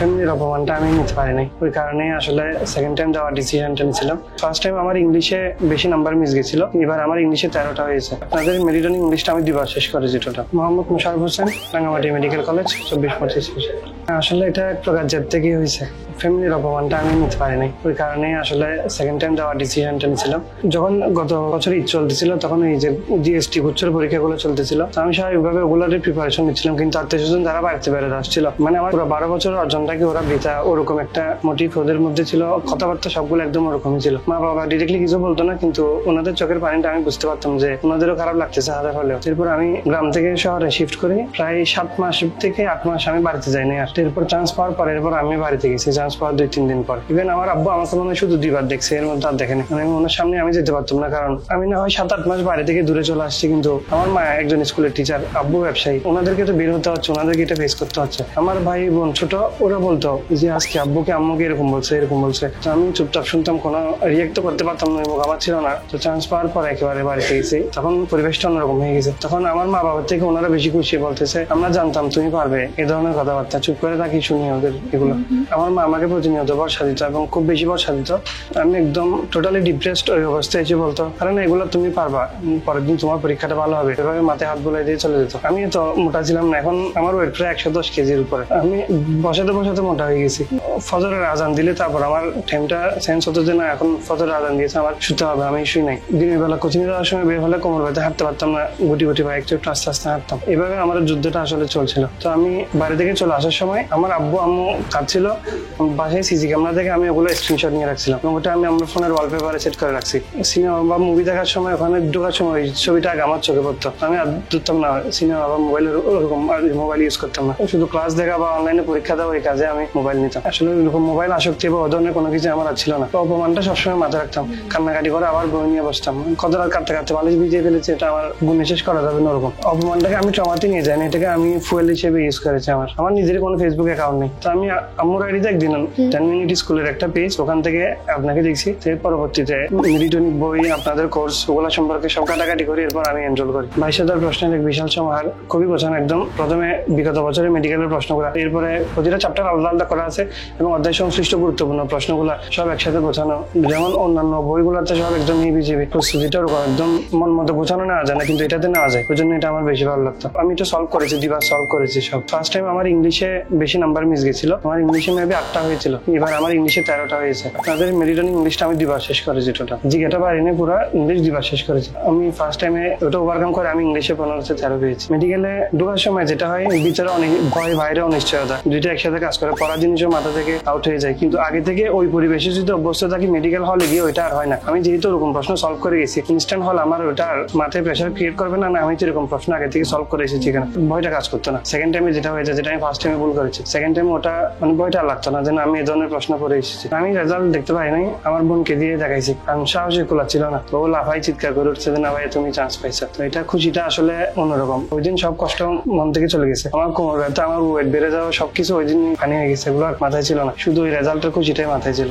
ফ্যামিলির অপমানটা আমি নিতে পারি নাই, ওই কারণে আসলে সেকেন্ড টাইম দেওয়ার ডিসিশনটা নিয়েছিলাম। ফার্স্ট টাইম আমার ইংলিশে বেশি নাম্বার মিস গেছিল, এবার আমার ইংলিশে 13টা হয়েছে। আপনাদের মেরিটন ইংলিশটা আমি 2বার শেষ করেছি total. Mohammad Musharraf Hossain, Rangamati medical college, 24-25। আসলে এটা এক প্রকার জেদ থেকেই হয়েছে, ফ্যামিলির অপমানটা আমি নিতে পারি নাই, ওই কারণে আসলে সেকেন্ড টাইম দেওয়ার ডিসিশনটা নিয়েছিলাম। যখন গত বছর ঈদ চলতেছিল তখন এই যে জিএসটি গুচ্ছের পরীক্ষাগুলো চলতেছিল, আমি স্বাভাবিকভাবে ওগুলোর প্রিপারেশন নিচ্ছিলাম, কিন্তু আত্মীয়স্বজন যারা বাড়িতে বেড়ে আসছিল, মানে আমার পুরো 12 বছর অর্জনটাকে ওরা বৃথা, ওরকম একটা মোটিভ ওদের মধ্যে ছিল। কথাবার্তা সবগুলো একদম ওরকমই ছিল। মা বাবা ডিরেক্টলি কিছু বলতো না, কিন্তু ওনাদের চোখের পানিটা আমি বুঝতে পারতাম যে ওনাদেরও খারাপ লাগতেছে হাজার হলেও। এরপর আমি গ্রাম থেকে শহরে শিফট করি, প্রায় 7 মাস থেকে 8 মাস আমি বাড়িতে যাইনি। আর এরপর চান্স পাওয়ার পর এরপর আমি বাড়িতে গেছি, চান্স পাওয়ার 2-3 দিন পর। ইভেন আমার আব্বু আমাকে মনে হয় শুধু 2বার দেখছে, এর মধ্যে আর দেখেনি। মানে ওনার সামনে আমি যেতে পারতাম না, কারণ আমি না হয় 7-8 মাস বাড়ি থেকে দূরে চলে আসছি, কিন্তু আমার মা একজন স্কুলের টিচার, আব্বু ব্যবসায়ী, ওনাদেরকে তো বের হতে হচ্ছে, ওনাদেরকে এটা ফেস করতে হচ্ছে। আমার ভাই বোন ছোট, ওরা বলতো যে আজকে আব্বুকে আম্মুকে এরকম বলছে এরকম বলছে, তো আমি চুপচাপ শুনতাম, কোনো রিয়েক্ট তো করতে পারতাম না, আমার ছিল না। তো চান্স পাওয়ার পর একেবারে বাড়িতে গেছি, তখন পরিবেশটা অন্যরকম হয়ে গেছে। তখন আমার মা বাবার থেকে ওনারা বেশি খুশি, বলতেছে আমরা জানতাম তুমি পারবে, এই ধরনের কথাবার্তা চুপ করে থাকি শুনি ওদের এগুলো। আমার মা আমাকে প্রতিনিয়ত ভরসা দিত এবং খুব বেশি ভরসা দিত। আমি একদম টোটালি ডিপ্রেসড ওই অবস্থায় এসে বলতো, কারণ এগুলো তুমি পারবা, পরের দিন তোমার পরীক্ষাটা ভালো হবে, এভাবে মাথায় হাত বুলাই দিয়ে চলে যেত। আমি তো মোটা ছিলাম না, এখন আমার ওয়েট প্রায় 110 কেজির উপরে। আমি বসাতে বসাতে মোটা হয়ে গেছি। ফজরের আজান দিলে তারপর আমার টাইমটা সেন্স হতো যে না এখন ফজরের আজান দিয়েছে, আমার শুতে হবে, আমি শুই নাই। দিনের বেলা কোচিং যাওয়ার সময় বের হলে কোমর ব্যথা, হাঁটতে পারতাম না, গুটি গুটি বা একটু আস্তে আস্তে হাঁটতাম। এভাবে আমার যুদ্ধটা আসলে চলছিল। তো আমি বাড়ি থেকে চলে আসার সময় আমার আব্বু আম্মু কাঁদছিল, বাসায় সিসি ক্যামেরা থেকে আমি ওগুলো স্ক্রিনশট নিয়ে রাখছিলাম এবং ওটা আমি আমার ফোনের ওয়ালপেপারে সেট করে রাখছি। সিনেমা বা মুভি দেখার সময় ওখানে ঢোকার সময় ছবিটা আগে আমার চোখে পড়তো। আমি আর ধরতাম না সিনেমা বা মোবাইলের ওরকম মোবাইল ইউজ করতাম না, শুধু ক্লাস দেখা বা অনলাইনে পরীক্ষা দেওয়া এই কাজে আমি মোবাইল নিতাম। আসলে ওরকম মোবাইল আসক্তি বা ও ধরনের কোনো কিছু আমার আর ছিল না। তো অপমানটা সবসময় মাথায় রাখতাম, কান্নাকাটি করে আবার বই নিয়ে বসতাম, কত রাত কাটতে কাটতে বালিশ ভিজিয়ে ফেলেছি, এটা আমার গুণে শেষ করা যাবে না। ওরকম অপমানটাকে আমি ট্রমাতে নিয়ে যাইনি, এটাকে আমি ফুয়েল হিসেবে ইউজ করেছি। আমার নিজের কোনো ফেসবুক অ্যাকাউন্ট নেই, তো আমি আম্মুর আইডিতে একদিন 10 মিনিট স্কুলের একটা পেজ, ওখান থেকে আপনাকে দেখছি। এর পরবর্তীতে মেরিটনিক বই, আপনাদের কোর্স, ওগুলো সম্পর্কে সব কাটাকাটি করি, এরপর আমি এনরোল করি। 22,000 প্রশ্নের এক বিশাল সমাহার, খুবই বোঝানো একদম। প্রথমে বিগত বছরের মেডিকেলের প্রশ্নগুলো, এরপরে প্রতিটা চ্যাপ্টার আলাদা আলাদা করা আছে এবং অধ্যায় সংশ্লিষ্ট গুরুত্বপূর্ণ প্রশ্নগুলো সব একসাথে বোঝানো। যেমন অন্যান্য বইগুলোতে সব একদম হিবিজিবি, প্রস্তুতিটা একদম মন মতো বোঝানো নেওয়া যায় না, কিন্তু এটাতে নেওয়া যায়, ওই জন্য এটা আমার বেশি ভালো লাগতো। আমি এটা সলভ করেছি, 2বার সলভ করেছি সব। ফার্স্ট টাইম আমার ইংলিশে বেশি নাম্বার মিস গেছিল, আমার ইংলিশে মেবি 8টা হয়েছিল, এবার আমার ইংলিশে 13টা হয়েছে। আপনাদের মেরিটন ইংলিশটা আমি 2বার শেষ করেছি টোটাল। জিজ্ঞাটা পারিনি, পুরো ইংলিশ 2বার শেষ করেছি আমি। ফার্স্ট টাইমে ওটা ওভারকাম করে আমি ইংলিশে 15-13 পেয়েছি। মেডিকেলে ঢোকার সময় যেটা হয়, ভিতরে অনেক ভয়, বাইরে অনিশ্চয়তা, দুইটা একসাথে কাজ করে, পড়ার জিনিসও মাথা থেকে আউট হয়ে যায়। কিন্তু আগে থেকে ওই পরিবেশে যদি অভ্যস্ত থাকি, মেডিকেল হলে গিয়ে ওইটা আর হয় না। আমি যেহেতু ওরকম প্রশ্ন সলভ করে গেছি, ইনস্ট্যান্ট হল আমার ওটা আর মাথায় প্রেশার ক্রিয়েট করবে না। আমি তো এরকম প্রশ্ন আগে থেকে সলভ করে এসেছি, এখানে ভয়টা কাজ করতো না। সেকেন্ড টাইমে যেটা হয়েছে, যেটা আমি ফার্স্ট টাইমে ভুল করেছি, সেকেন্ড টাইমে ওটা মানে ভয়টা লাগতো না যে আমি এই ধরনের প্রশ্ন করে এসেছি। আমি রেজাল্ট দেখতে পাই নাই, আমার বোনকে দিয়ে দেখাইছি, কারণ সাহসে খোলা ছিল না। ও লাফাই চিৎকার করে উঠছে যে না ভাই তুমি চান্স পাইছো। তো এটা খুশিটা আসলে অন্যরকম। ওই দিন সব কষ্ট মন থেকে চলে গেছে। আমার কোমর ব্যথা, আমার ওয়েট বেড়ে যাওয়া, সবকিছু ওই দিন ফানি হয়ে গেছে, এগুলো আর মাথায় ছিল না, শুধু ওই রেজাল্টের খুশিটাই মাথায় ছিল।